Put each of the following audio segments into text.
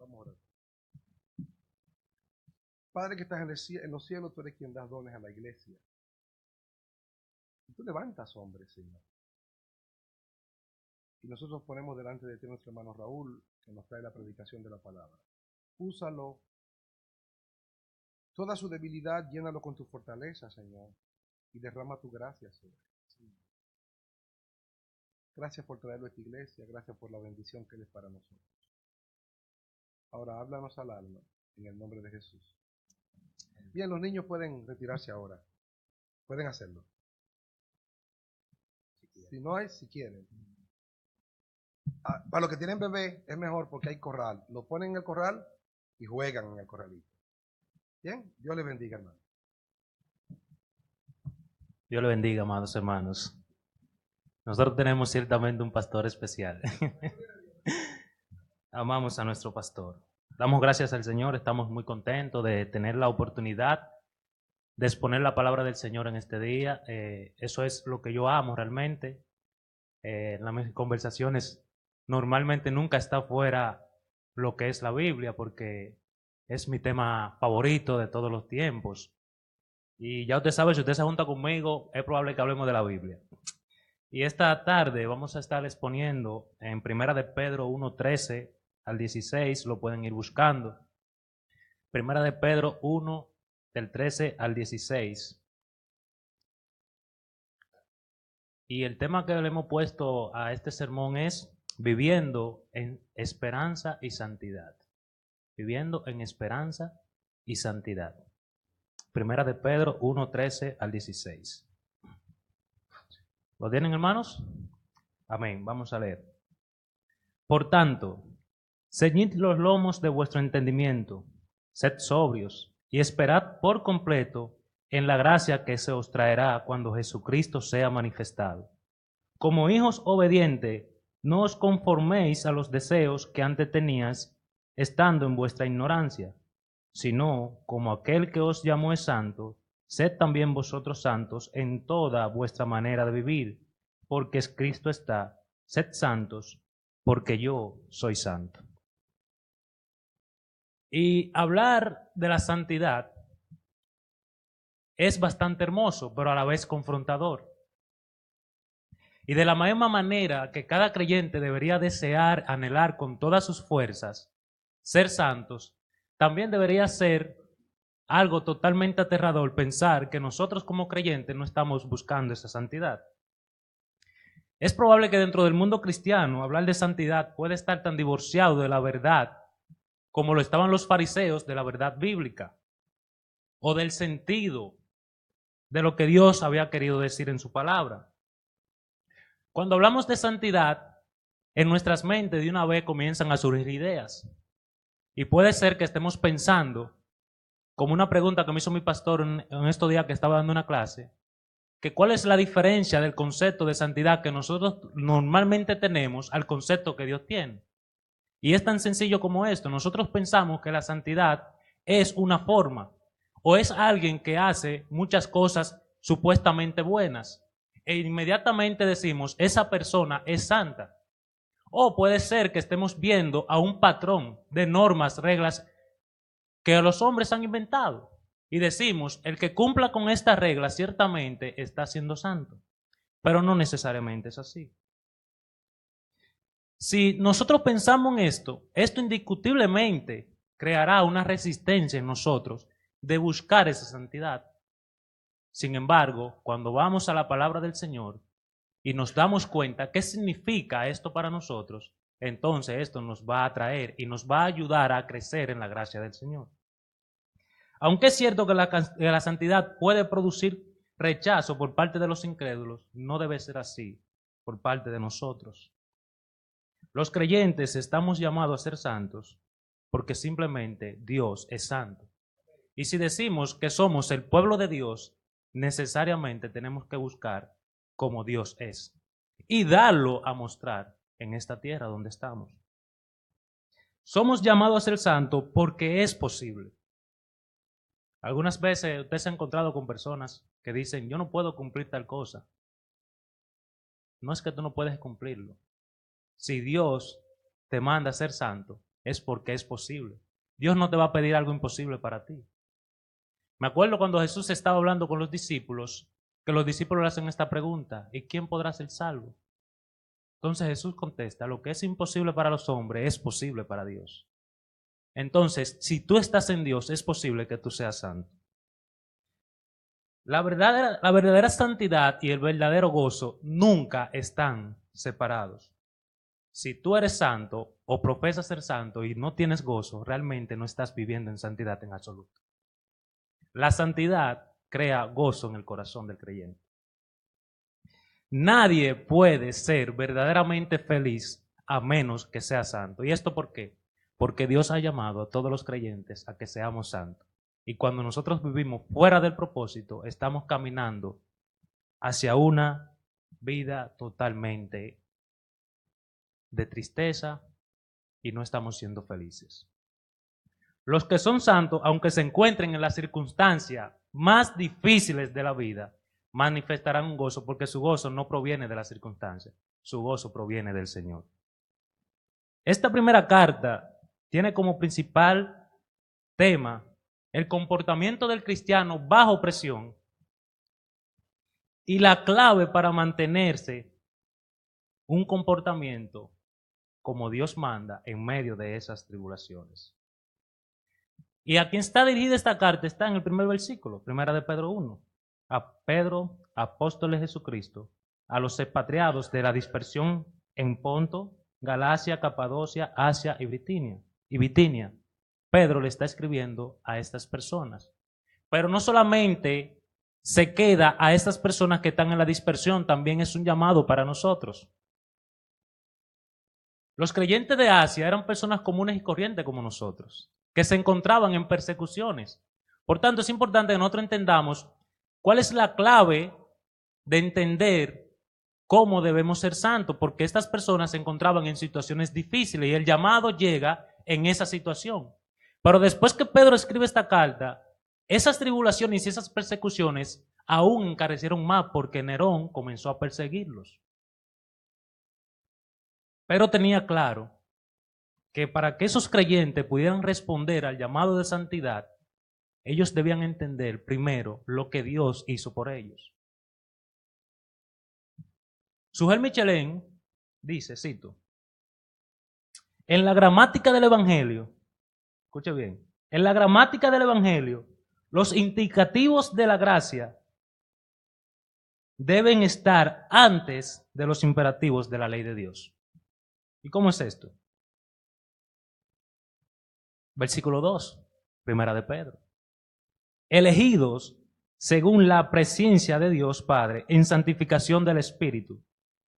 Vamos a orar. Padre que estás en los cielos, tú eres quien das dones a la iglesia. Y tú levantas hombres, Señor. Y nosotros ponemos delante de ti a nuestro hermano Raúl, que nos trae la predicación de la palabra. Úsalo. Toda su debilidad, llénalo con tu fortaleza, Señor. Y derrama tu gracia, Señor. Gracias por traerlo a esta iglesia. Gracias por la bendición que eres para nosotros. Ahora, háblanos al alma, en el nombre de Jesús. Bien, los niños pueden retirarse ahora. Pueden hacerlo. Si no hay, si quieren. Para los que tienen bebé es mejor porque hay corral. Lo ponen en el corral y juegan en el corralito. Bien, Dios les bendiga, hermano. Dios le bendiga, amados hermanos. Nosotros tenemos ciertamente un pastor especial. Amamos a nuestro pastor. Damos gracias al Señor, estamos muy contentos de tener la oportunidad de exponer la palabra del Señor en este día. Eso es lo que yo amo realmente. En las conversaciones normalmente nunca está fuera lo que es la Biblia, porque es mi tema favorito de todos los tiempos. Y ya usted sabe, si usted se junta conmigo, es probable que hablemos de la Biblia. Y esta tarde vamos a estar exponiendo en Primera de Pedro 1:13 al 16, lo pueden ir buscando. Primera de Pedro 1, del 13 al 16. Y el tema que le hemos puesto a este sermón es viviendo en esperanza y santidad. Viviendo en esperanza y santidad. Primera de Pedro 1, 13 al 16. ¿Lo tienen, hermanos? Amén. Vamos a leer. Por tanto, ceñid los lomos de vuestro entendimiento, sed sobrios y esperad por completo en la gracia que se os traerá cuando Jesucristo sea manifestado. Como hijos obedientes, no os conforméis a los deseos que antes teníais, estando en vuestra ignorancia, sino como aquel que os llamó es santo, sed también vosotros santos en toda vuestra manera de vivir, porque escrito está, sed santos, porque yo soy santo. Y hablar de la santidad es bastante hermoso, pero a la vez confrontador. Y de la misma manera que cada creyente debería desear, anhelar con todas sus fuerzas ser santos, también debería ser algo totalmente aterrador pensar que nosotros como creyentes no estamos buscando esa santidad. Es probable que dentro del mundo cristiano hablar de santidad puede estar tan divorciado de la verdad como lo estaban los fariseos de la verdad bíblica o del sentido de lo que Dios había querido decir en su palabra. Cuando hablamos de santidad, en nuestras mentes de una vez comienzan a surgir ideas. Y puede ser que estemos pensando, como una pregunta que me hizo mi pastor en estos días que estaba dando una clase, que cuál es la diferencia del concepto de santidad que nosotros normalmente tenemos al concepto que Dios tiene. Y es tan sencillo como esto. Nosotros pensamos que la santidad es una forma o es alguien que hace muchas cosas supuestamente buenas. E inmediatamente decimos, esa persona es santa. O puede ser que estemos viendo a un patrón de normas, reglas que los hombres han inventado. Y decimos, el que cumpla con esta regla ciertamente está siendo santo. Pero no necesariamente es así. Si nosotros pensamos en esto indiscutiblemente creará una resistencia en nosotros de buscar esa santidad. Sin embargo, cuando vamos a la palabra del Señor y nos damos cuenta qué significa esto para nosotros, entonces esto nos va a atraer y nos va a ayudar a crecer en la gracia del Señor. Aunque es cierto que la santidad puede producir rechazo por parte de los incrédulos, no debe ser así por parte de nosotros. Los creyentes estamos llamados a ser santos porque simplemente Dios es santo. Y si decimos que somos el pueblo de Dios, necesariamente tenemos que buscar como Dios es y darlo a mostrar en esta tierra donde estamos. Somos llamados a ser santos porque es posible. Algunas veces usted se ha encontrado con personas que dicen, yo no puedo cumplir tal cosa. No es que tú no puedes cumplirlo. Si Dios te manda a ser santo, es porque es posible. Dios no te va a pedir algo imposible para ti. Me acuerdo cuando Jesús estaba hablando con los discípulos, que los discípulos le hacen esta pregunta: ¿y quién podrá ser salvo? Entonces Jesús contesta: lo que es imposible para los hombres es posible para Dios. Entonces, si tú estás en Dios, es posible que tú seas santo. La verdadera santidad y el verdadero gozo nunca están separados. Si tú eres santo o profesas ser santo y no tienes gozo, realmente no estás viviendo en santidad en absoluto. La santidad crea gozo en el corazón del creyente. Nadie puede ser verdaderamente feliz a menos que sea santo. ¿Y esto por qué? Porque Dios ha llamado a todos los creyentes a que seamos santos. Y cuando nosotros vivimos fuera del propósito, estamos caminando hacia una vida totalmente de tristeza y no estamos siendo felices. Los que son santos, aunque se encuentren en las circunstancias más difíciles de la vida, manifestarán un gozo, porque su gozo no proviene de las circunstancias, su gozo proviene del Señor. Esta primera carta tiene como principal tema el comportamiento del cristiano bajo presión y la clave para mantenerse un comportamiento como Dios manda en medio de esas tribulaciones. Y a quien está dirigida esta carta está en el primer versículo, primera de Pedro 1. A Pedro, apóstol de Jesucristo, a los expatriados de la dispersión en Ponto, Galacia, Capadocia, Asia y Bitinia. Pedro le está escribiendo a estas personas. Pero no solamente se queda a estas personas que están en la dispersión, también es un llamado para nosotros. Los creyentes de Asia eran personas comunes y corrientes como nosotros, que se encontraban en persecuciones. Por tanto, es importante que nosotros entendamos cuál es la clave de entender cómo debemos ser santos, porque estas personas se encontraban en situaciones difíciles y el llamado llega en esa situación. Pero después que Pedro escribe esta carta, esas tribulaciones y esas persecuciones aún encarecieron más porque Nerón comenzó a perseguirlos. Pero tenía claro que para que esos creyentes pudieran responder al llamado de santidad, ellos debían entender primero lo que Dios hizo por ellos. Sujel Michelin dice, cito, en la gramática del Evangelio, escuche bien, en la gramática del Evangelio, los indicativos de la gracia deben estar antes de los imperativos de la ley de Dios. ¿Y cómo es esto? Versículo 2, primera de Pedro. Elegidos según la presencia de Dios Padre en santificación del Espíritu,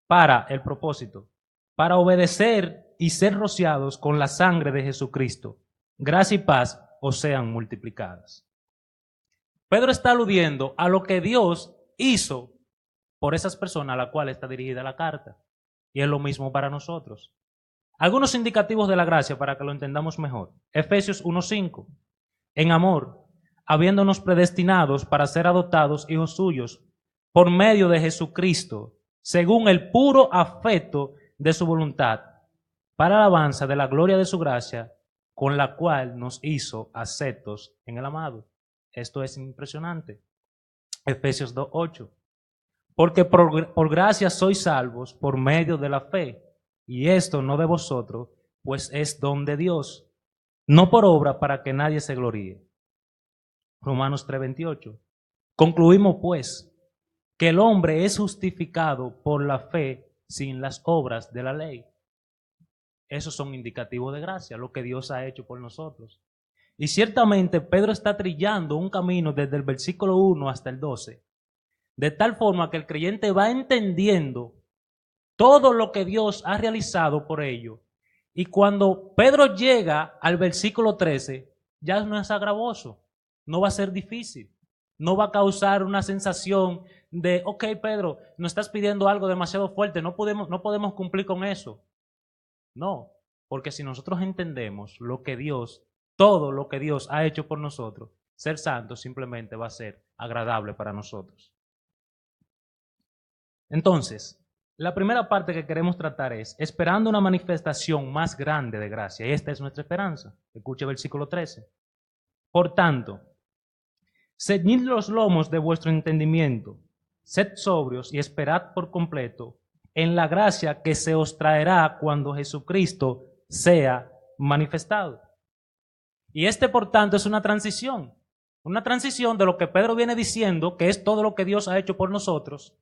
para el propósito, para obedecer y ser rociados con la sangre de Jesucristo. Gracia y paz os sean multiplicadas. Pedro está aludiendo a lo que Dios hizo por esas personas a las cuales está dirigida la carta. Y es lo mismo para nosotros. Algunos indicativos de la gracia para que lo entendamos mejor. Efesios 1:5. En amor, habiéndonos predestinados para ser adoptados hijos suyos por medio de Jesucristo, según el puro afecto de su voluntad, para alabanza de la gloria de su gracia, con la cual nos hizo aceptos en el amado. Esto es impresionante. Efesios 2:8. Porque por gracia sois salvos por medio de la fe, y esto no de vosotros, pues es don de Dios, no por obra para que nadie se gloríe. Romanos 3:28. Concluimos pues que el hombre es justificado por la fe sin las obras de la ley. Esos son indicativos de gracia, lo que Dios ha hecho por nosotros. Y ciertamente Pedro está trillando un camino desde el versículo 1 hasta el 12, de tal forma que el creyente va entendiendo todo lo que Dios ha realizado por ello. Y cuando Pedro llega al versículo 13, ya no es agravoso, no va a ser difícil, no va a causar una sensación de, ok, Pedro, nos estás pidiendo algo demasiado fuerte, no podemos cumplir con eso. No, porque si nosotros entendemos todo lo que Dios ha hecho por nosotros, ser santo simplemente va a ser agradable para nosotros. Entonces, La primera parte que queremos tratar es esperando una manifestación más grande de gracia. Y esta es nuestra esperanza. Escuche el versículo 13. Por tanto, ceñid los lomos de vuestro entendimiento, sed sobrios y esperad por completo en la gracia que se os traerá cuando Jesucristo sea manifestado. Y por tanto, es una transición de lo que Pedro viene diciendo, que es todo lo que Dios ha hecho por nosotros,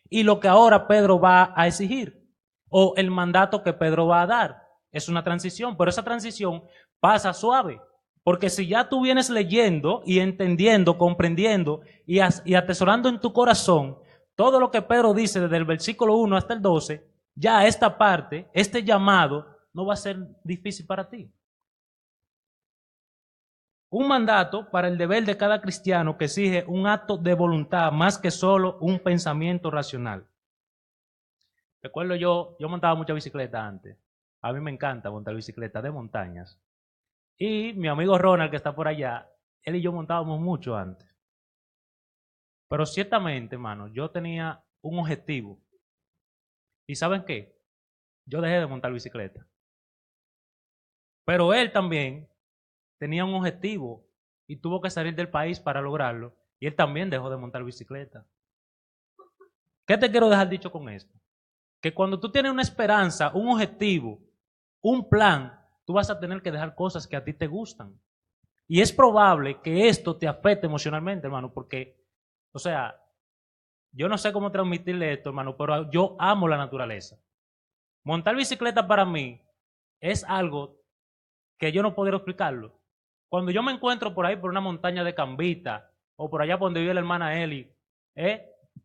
y lo que ahora Pedro va a exigir, o el mandato que Pedro va a dar. Es una transición, pero esa transición pasa suave, porque si ya tú vienes leyendo y entendiendo, comprendiendo y atesorando en tu corazón todo lo que Pedro dice desde el versículo 1 hasta el 12, ya esta parte, este llamado, no va a ser difícil para ti. Un mandato para el deber de cada cristiano que exige un acto de voluntad más que solo un pensamiento racional. Recuerdo yo montaba mucha bicicleta antes. A mí me encanta montar bicicleta de montañas. Y mi amigo Ronald, que está por allá, él y yo montábamos mucho antes. Pero ciertamente, hermano, yo tenía un objetivo. ¿Y saben qué? Yo dejé de montar bicicleta. Pero él también tenía un objetivo y tuvo que salir del país para lograrlo. Y él también dejó de montar bicicleta. ¿Qué te quiero dejar dicho con esto? Que cuando tú tienes una esperanza, un objetivo, un plan, tú vas a tener que dejar cosas que a ti te gustan. Y es probable que esto te afecte emocionalmente, hermano, porque, o sea, yo no sé cómo transmitirle esto, hermano, pero yo amo la naturaleza. Montar bicicleta para mí es algo que yo no podría explicarlo. Cuando yo me encuentro por ahí por una montaña de Cambita, o por allá por donde vive la hermana Eli,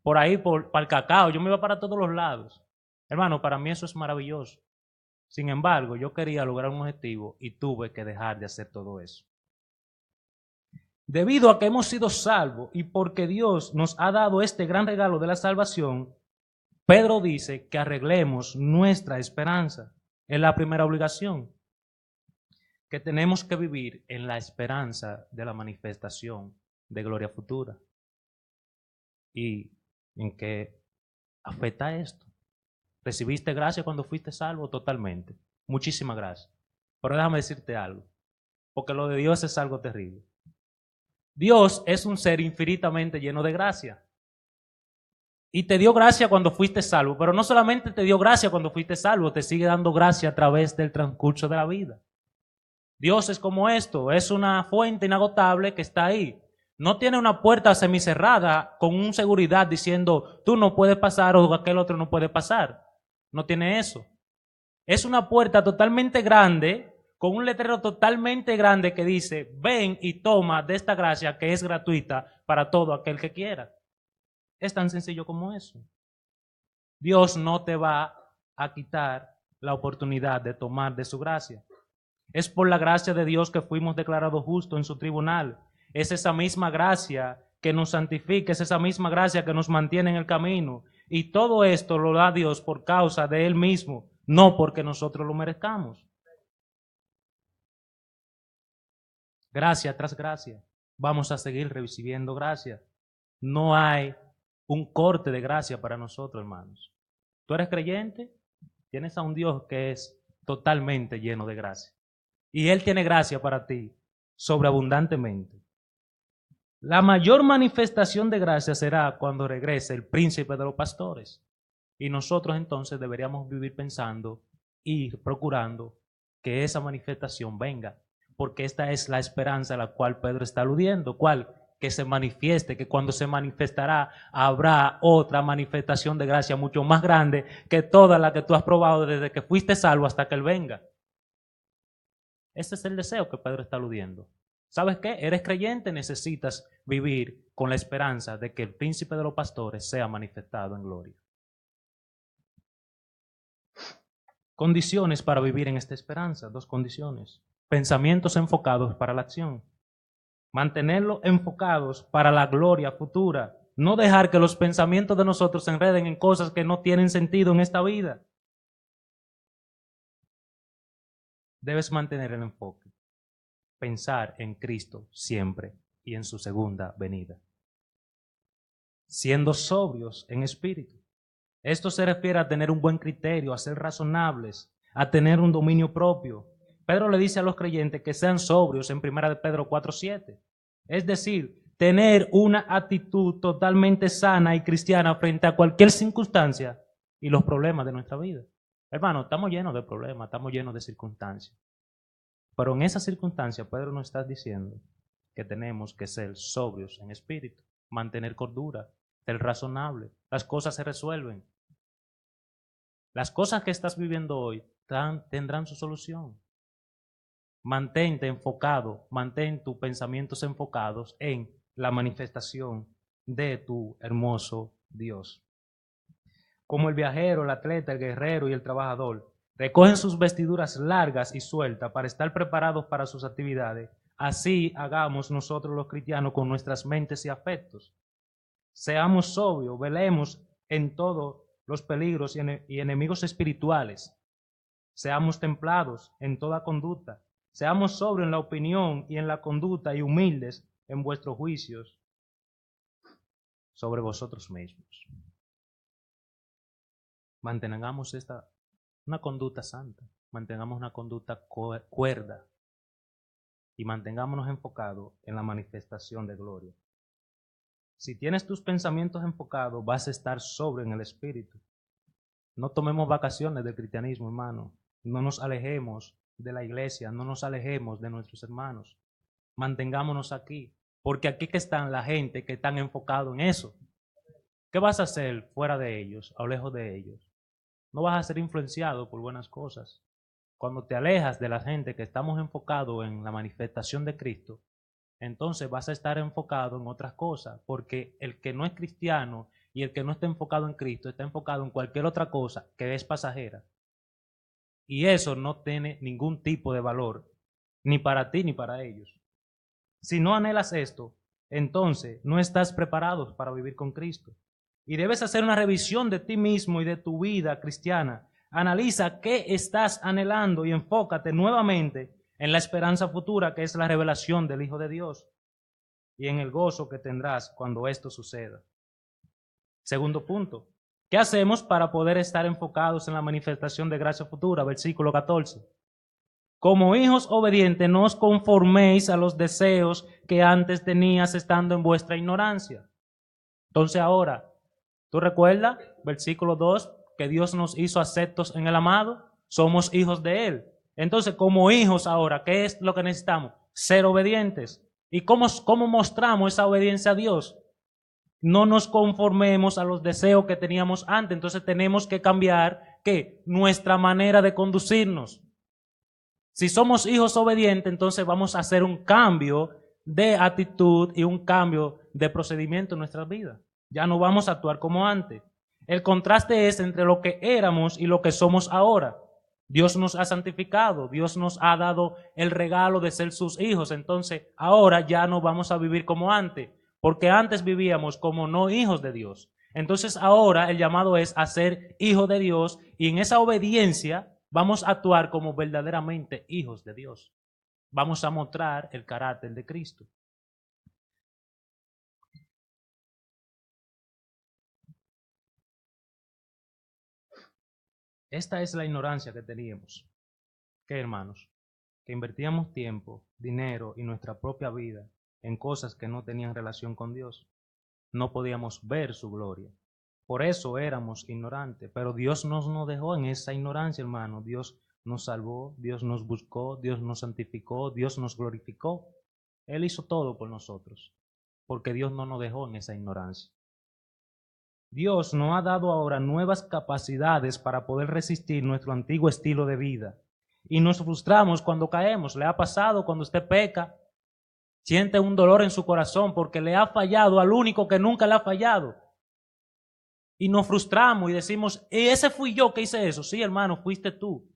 por ahí para el Cacao, yo me iba para todos los lados. Hermano, para mí eso es maravilloso. Sin embargo, yo quería lograr un objetivo y tuve que dejar de hacer todo eso. Debido a que hemos sido salvos y porque Dios nos ha dado este gran regalo de la salvación, Pedro dice que arreglemos nuestra esperanza. Es la primera obligación, que tenemos que vivir en la esperanza de la manifestación de gloria futura. ¿Y en qué afecta esto? ¿Recibiste gracia cuando fuiste salvo? Totalmente. Muchísimas gracias. Pero déjame decirte algo, porque lo de Dios es algo terrible. Dios es un ser infinitamente lleno de gracia. Y te dio gracia cuando fuiste salvo, pero no solamente te dio gracia cuando fuiste salvo, te sigue dando gracia a través del transcurso de la vida. Dios es como esto, es una fuente inagotable que está ahí. No tiene una puerta semicerrada con un seguridad diciendo tú no puedes pasar o aquel otro no puede pasar. No tiene eso. Es una puerta totalmente grande, con un letrero totalmente grande que dice, ven y toma de esta gracia que es gratuita para todo aquel que quiera. Es tan sencillo como eso. Dios no te va a quitar la oportunidad de tomar de su gracia. Es por la gracia de Dios que fuimos declarados justos en su tribunal. Es esa misma gracia que nos santifica, es esa misma gracia que nos mantiene en el camino. Y todo esto lo da Dios por causa de Él mismo, no porque nosotros lo merezcamos. Gracia tras gracia. Vamos a seguir recibiendo gracia. No hay un corte de gracia para nosotros, hermanos. ¿Tú eres creyente? Tienes a un Dios que es totalmente lleno de gracia. Y Él tiene gracia para ti, sobreabundantemente. La mayor manifestación de gracia será cuando regrese el príncipe de los pastores. Y nosotros entonces deberíamos vivir pensando y procurando que esa manifestación venga. Porque esta es la esperanza a la cual Pedro está aludiendo. ¿Cuál? Que se manifieste, que cuando se manifestará habrá otra manifestación de gracia mucho más grande que toda la que tú has probado desde que fuiste salvo hasta que Él venga. Ese es el deseo que Pedro está aludiendo. ¿Sabes qué? Eres creyente, necesitas vivir con la esperanza de que el príncipe de los pastores sea manifestado en gloria. Condiciones para vivir en esta esperanza, 2 condiciones. Pensamientos enfocados para la acción. Mantenerlos enfocados para la gloria futura. No dejar que los pensamientos de nosotros se enreden en cosas que no tienen sentido en esta vida. Debes mantener el enfoque. Pensar en Cristo siempre y en su segunda venida. Siendo sobrios en espíritu. Esto se refiere a tener un buen criterio, a ser razonables, a tener un dominio propio. Pedro le dice a los creyentes que sean sobrios en 1 de Pedro 4:7. Es decir, tener una actitud totalmente sana y cristiana frente a cualquier circunstancia y los problemas de nuestra vida. Hermano, estamos llenos de problemas, estamos llenos de circunstancias. Pero en esa circunstancia, Pedro nos está diciendo que tenemos que ser sobrios en espíritu, mantener cordura, ser razonable. Las cosas se resuelven. Las cosas que estás viviendo hoy tendrán su solución. Mantente enfocado, mantén tus pensamientos enfocados en la manifestación de tu hermoso Dios. Como el viajero, el atleta, el guerrero y el trabajador recogen sus vestiduras largas y sueltas para estar preparados para sus actividades, así hagamos nosotros los cristianos con nuestras mentes y afectos. Seamos sobrios, velemos en todos los peligros y enemigos espirituales. Seamos templados en toda conducta. Seamos sobrios en la opinión y en la conducta y humildes en vuestros juicios sobre vosotros mismos. Mantengamos una conducta santa, mantengamos una conducta cuerda y mantengámonos enfocados en la manifestación de gloria. Si tienes tus pensamientos enfocados, vas a estar sobre en el espíritu. No tomemos vacaciones del cristianismo, hermano. No nos alejemos de la iglesia, no nos alejemos de nuestros hermanos. Mantengámonos aquí, porque aquí que están la gente que están enfocados en eso. ¿Qué vas a hacer fuera de ellos o lejos de ellos? No vas a ser influenciado por buenas cosas. Cuando te alejas de la gente que estamos enfocados en la manifestación de Cristo, entonces vas a estar enfocado en otras cosas, porque el que no es cristiano y el que no está enfocado en Cristo está enfocado en cualquier otra cosa que es pasajera. Y eso no tiene ningún tipo de valor, ni para ti ni para ellos. Si no anhelas esto, entonces no estás preparado para vivir con Cristo. Y debes hacer una revisión de ti mismo y de tu vida cristiana. Analiza qué estás anhelando y enfócate nuevamente en la esperanza futura, que es la revelación del Hijo de Dios, y en el gozo que tendrás cuando esto suceda. Segundo punto, ¿qué hacemos para poder estar enfocados en la manifestación de gracia futura? Versículo 14. Como hijos obedientes, no os conforméis a los deseos que antes tenías estando en vuestra ignorancia. Entonces ahora, ¿tú recuerdas? Versículo 2, que Dios nos hizo aceptos en el amado. Somos hijos de Él. Entonces, como hijos ahora, ¿qué es lo que necesitamos? Ser obedientes. ¿Y cómo mostramos esa obediencia a Dios? No nos conformemos a los deseos que teníamos antes. Entonces tenemos que cambiar, ¿qué? Nuestra manera de conducirnos. Si somos hijos obedientes, entonces vamos a hacer un cambio de actitud y un cambio de procedimiento en nuestras vidas. Ya no vamos a actuar como antes. El contraste es entre lo que éramos y lo que somos ahora. Dios nos ha santificado, Dios nos ha dado el regalo de ser sus hijos. Entonces ahora ya no vamos a vivir como antes, porque antes vivíamos como no hijos de Dios. Entonces ahora el llamado es a ser hijos de Dios, y en esa obediencia vamos a actuar como verdaderamente hijos de Dios. Vamos a mostrar el carácter de Cristo. Esta es la ignorancia que teníamos. ¿Qué, hermanos? Que invertíamos tiempo, dinero y nuestra propia vida en cosas que no tenían relación con Dios. No podíamos ver su gloria. Por eso éramos ignorantes. Pero Dios no nos dejó en esa ignorancia, hermano. Dios nos salvó, Dios nos buscó, Dios nos santificó, Dios nos glorificó. Él hizo todo por nosotros, porque Dios no nos dejó en esa ignorancia. Dios nos ha dado ahora nuevas capacidades para poder resistir nuestro antiguo estilo de vida. Y nos frustramos cuando caemos. ¿Le ha pasado cuando usted peca? Siente un dolor en su corazón porque le ha fallado al único que nunca le ha fallado. Y nos frustramos y decimos, ese fui yo que hice eso. Sí, hermano, fuiste tú.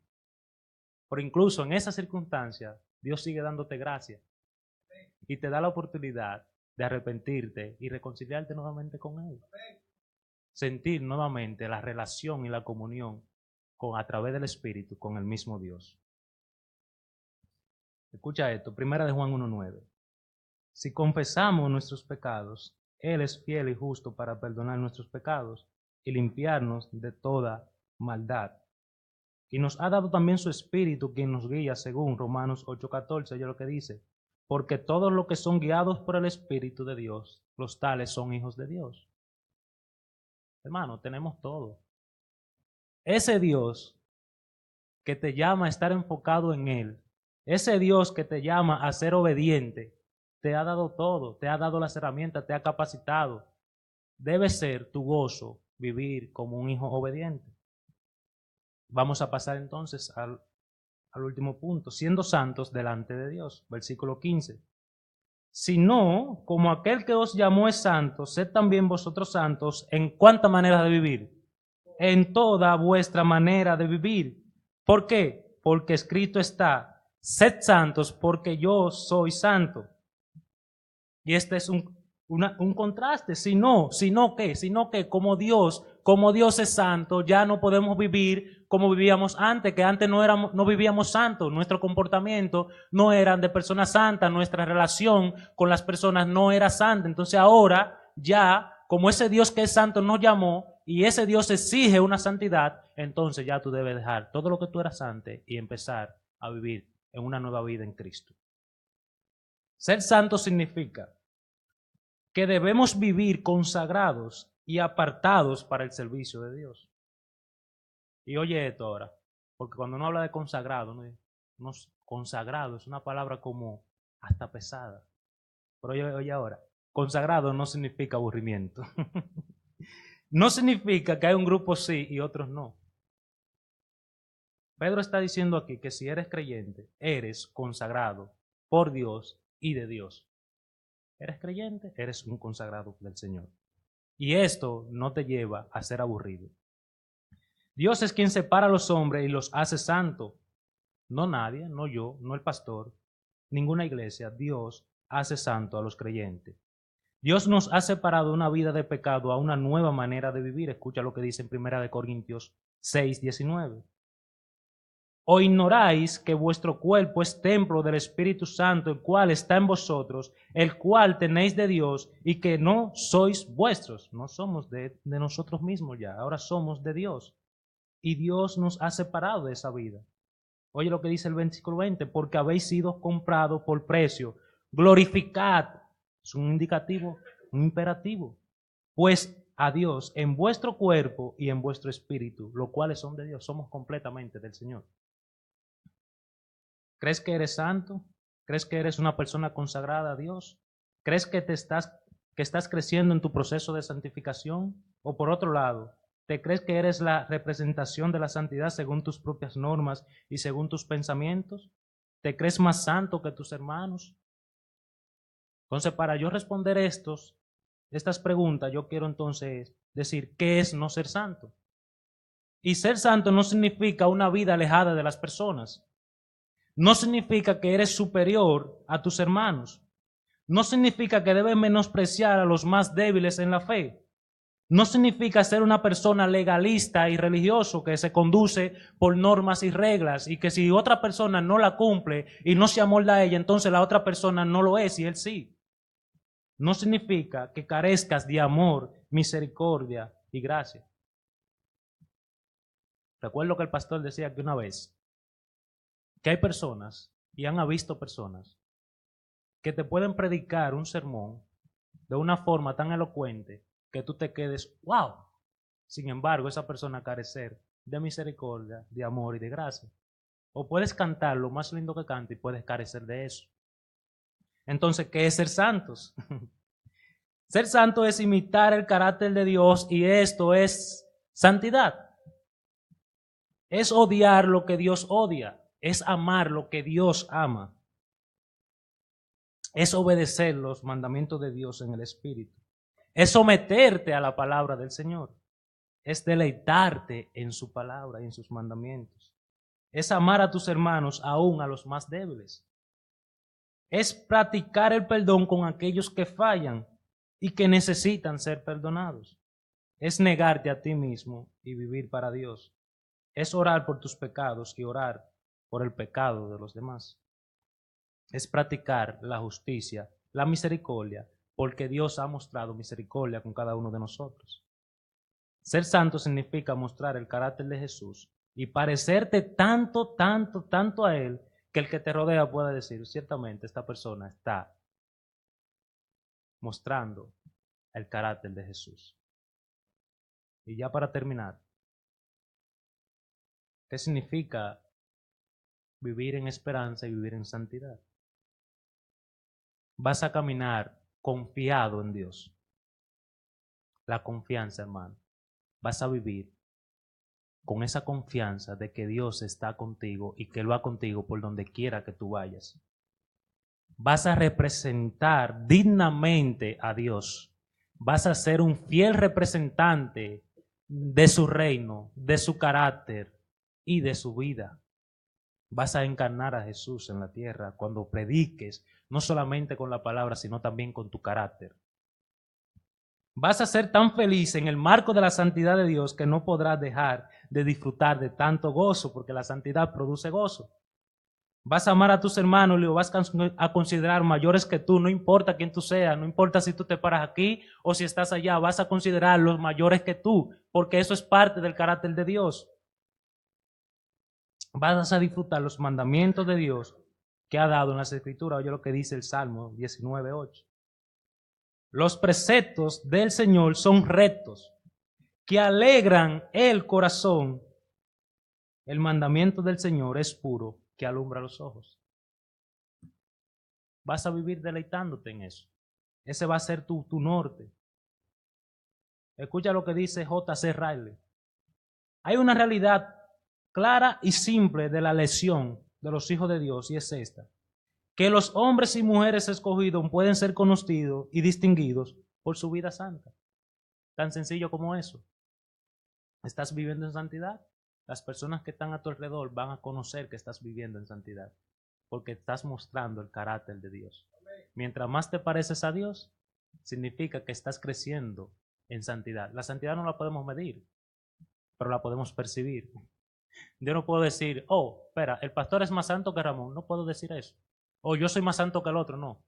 Pero incluso en esa circunstancia, Dios sigue dándote gracia y te da la oportunidad de arrepentirte y reconciliarte nuevamente con Él. Sentir nuevamente la relación y la comunión a través del Espíritu con el mismo Dios. Escucha esto, 1 de Juan 1:9. Si confesamos nuestros pecados, Él es fiel y justo para perdonar nuestros pecados y limpiarnos de toda maldad. Y nos ha dado también su Espíritu, quien nos guía, según Romanos 8:14, oye lo que dice, porque todos los que son guiados por el Espíritu de Dios, los tales son hijos de Dios. Hermano, tenemos todo. Ese Dios que te llama a estar enfocado en Él, ese Dios que te llama a ser obediente, te ha dado todo, te ha dado las herramientas, te ha capacitado. Debe ser tu gozo vivir como un hijo obediente. Vamos a pasar entonces al último punto, siendo santos delante de Dios, versículo 15. Si no, como aquel que os llamó es santo, sed también vosotros santos en cuánta manera de vivir, en toda vuestra manera de vivir. ¿Por qué? Porque escrito está, sed santos porque yo soy santo. Y este es un contraste. Sino que como Dios es santo, ya no podemos vivir como vivíamos antes, que antes no vivíamos santos, nuestro comportamiento no era de personas santas, nuestra relación con las personas no era santa. Entonces ahora ya, como ese Dios que es santo nos llamó y ese Dios exige una santidad, entonces ya tú debes dejar todo lo que tú eras antes y empezar a vivir en una nueva vida en Cristo. Ser santo significa que debemos vivir consagrados y apartados para el servicio de Dios. Y oye esto ahora, porque cuando uno habla de consagrado, consagrado es una palabra como hasta pesada. Pero oye ahora, consagrado no significa aburrimiento. No significa que hay un grupo sí y otros no. Pedro está diciendo aquí que si eres creyente, eres consagrado por Dios y de Dios. ¿Eres creyente? Eres un consagrado del Señor. Y esto no te lleva a ser aburrido. Dios es quien separa a los hombres y los hace santos. No nadie, no yo, no el pastor, ninguna iglesia. Dios hace santo a los creyentes. Dios nos ha separado una vida de pecado a una nueva manera de vivir. Escucha lo que dice en 1 Corintios 6:19. ¿O ignoráis que vuestro cuerpo es templo del Espíritu Santo, el cual está en vosotros, el cual tenéis de Dios, y que no sois vuestros? No somos de nosotros mismos ya, ahora somos de Dios. Y Dios nos ha separado de esa vida. Oye lo que dice el versículo 20, porque habéis sido comprados por precio. Glorificad, es un indicativo, un imperativo. Pues a Dios en vuestro cuerpo y en vuestro espíritu, los cuales son de Dios, somos completamente del Señor. ¿Crees que eres santo? ¿Crees que eres una persona consagrada a Dios? ¿Crees que estás creciendo en tu proceso de santificación? O por otro lado, ¿te crees que eres la representación de la santidad según tus propias normas y según tus pensamientos? ¿Te crees más santo que tus hermanos? Entonces, para yo responder estas preguntas, yo quiero entonces decir, ¿qué es no ser santo? Y ser santo no significa una vida alejada de las personas. No significa que eres superior a tus hermanos. No significa que debes menospreciar a los más débiles en la fe. No significa ser una persona legalista y religioso que se conduce por normas y reglas y que si otra persona no la cumple y no se amolda a ella, entonces la otra persona no lo es y él sí. No significa que carezcas de amor, misericordia y gracia. Recuerdo que el pastor decía que una vez que hay personas, y han visto personas, que te pueden predicar un sermón de una forma tan elocuente que tú te quedes, wow. Sin embargo, esa persona carecer de misericordia, de amor y de gracia. O puedes cantar lo más lindo que canta y puedes carecer de eso. Entonces, ¿qué es ser santos? Ser santo es imitar el carácter de Dios y esto es santidad. Es odiar lo que Dios odia. Es amar lo que Dios ama. Es obedecer los mandamientos de Dios en el Espíritu. Es someterte a la palabra del Señor. Es deleitarte en su palabra y en sus mandamientos. Es amar a tus hermanos aún a los más débiles. Es practicar el perdón con aquellos que fallan y que necesitan ser perdonados. Es negarte a ti mismo y vivir para Dios. Es orar por tus pecados y orar por el pecado de los demás. Es practicar la justicia, la misericordia, porque Dios ha mostrado misericordia con cada uno de nosotros. Ser santo significa mostrar el carácter de Jesús y parecerte tanto, tanto, tanto a Él que el que te rodea pueda decir, ciertamente esta persona está mostrando el carácter de Jesús. Y ya para terminar, ¿qué significa vivir en esperanza y vivir en santidad? Vas a caminar confiado en Dios. La confianza, hermano. Vas a vivir con esa confianza de que Dios está contigo y que Él va contigo por donde quiera que tú vayas. Vas a representar dignamente a Dios. Vas a ser un fiel representante de su reino, de su carácter y de su vida. Vas a encarnar a Jesús en la tierra cuando prediques, no solamente con la palabra, sino también con tu carácter. Vas a ser tan feliz en el marco de la santidad de Dios que no podrás dejar de disfrutar de tanto gozo, porque la santidad produce gozo. Vas a amar a tus hermanos y los vas a considerar mayores que tú, no importa quién tú seas, no importa si tú te paras aquí o si estás allá, vas a considerar los mayores que tú, porque eso es parte del carácter de Dios. Vas a disfrutar los mandamientos de Dios que ha dado en las Escrituras. Oye lo que dice el Salmo 19:8. Los preceptos del Señor son rectos, que alegran el corazón. El mandamiento del Señor es puro, que alumbra los ojos. Vas a vivir deleitándote en eso. Ese va a ser tu norte. Escucha lo que dice J.C. Riley. Hay una realidad clara y simple de la elección de los hijos de Dios, y es esta: que los hombres y mujeres escogidos pueden ser conocidos y distinguidos por su vida santa. Tan sencillo como eso. ¿Estás viviendo en santidad? Las personas que están a tu alrededor van a conocer que estás viviendo en santidad, porque estás mostrando el carácter de Dios. Mientras más te pareces a Dios, significa que estás creciendo en santidad. La santidad no la podemos medir, pero la podemos percibir. Yo no puedo decir, oh, espera, el pastor es más santo que Ramón. No puedo decir eso. O yo soy más santo que el otro, no.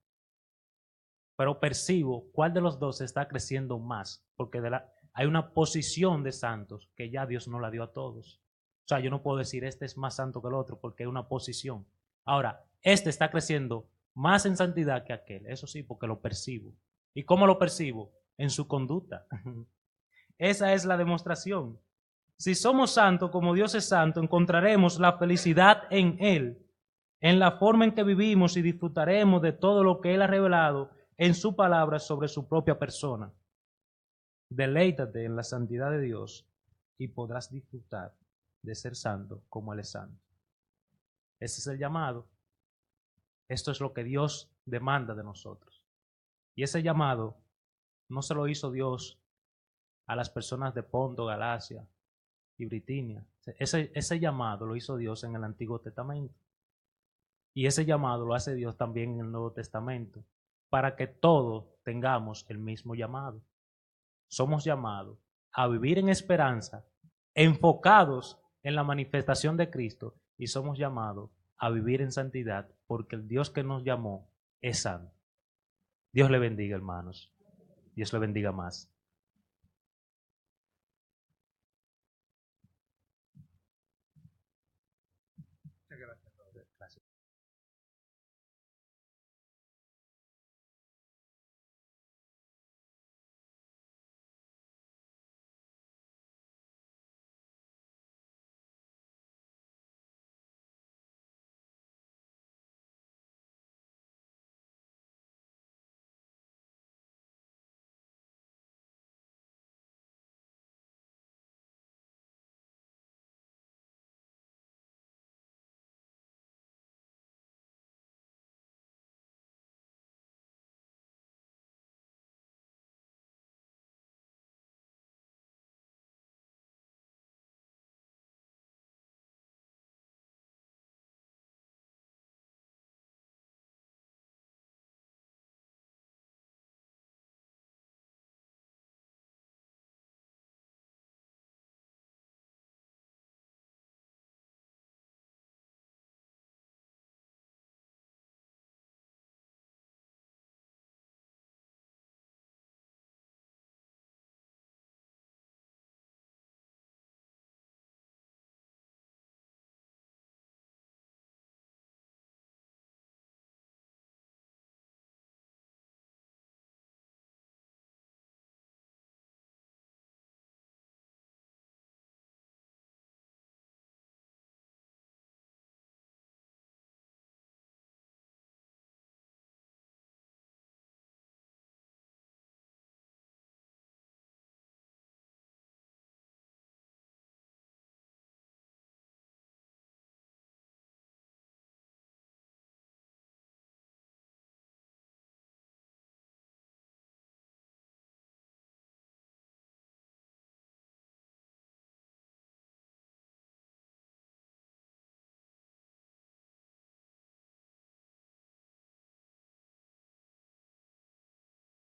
Pero percibo cuál de los dos está creciendo más, porque hay una posición de santos que ya Dios no la dio a todos. O sea, yo no puedo decir este es más santo que el otro porque es una posición. Ahora, este está creciendo más en santidad que aquel. Eso sí, porque lo percibo. ¿Y cómo lo percibo? En su conducta. Esa es la demostración. Si somos santos como Dios es santo, encontraremos la felicidad en Él, en la forma en que vivimos, y disfrutaremos de todo lo que Él ha revelado en su palabra sobre su propia persona. Deleítate en la santidad de Dios y podrás disfrutar de ser santo como Él es santo. Ese es el llamado. Esto es lo que Dios demanda de nosotros. Y ese llamado no se lo hizo Dios a las personas de Ponto, Galacia y Bitinia. Ese llamado lo hizo Dios en el Antiguo Testamento. Y ese llamado lo hace Dios también en el Nuevo Testamento, para que todos tengamos el mismo llamado. Somos llamados a vivir en esperanza, enfocados en la manifestación de Cristo, y somos llamados a vivir en santidad, porque el Dios que nos llamó es santo. Dios le bendiga, hermanos. Dios le bendiga más. Muchas gracias.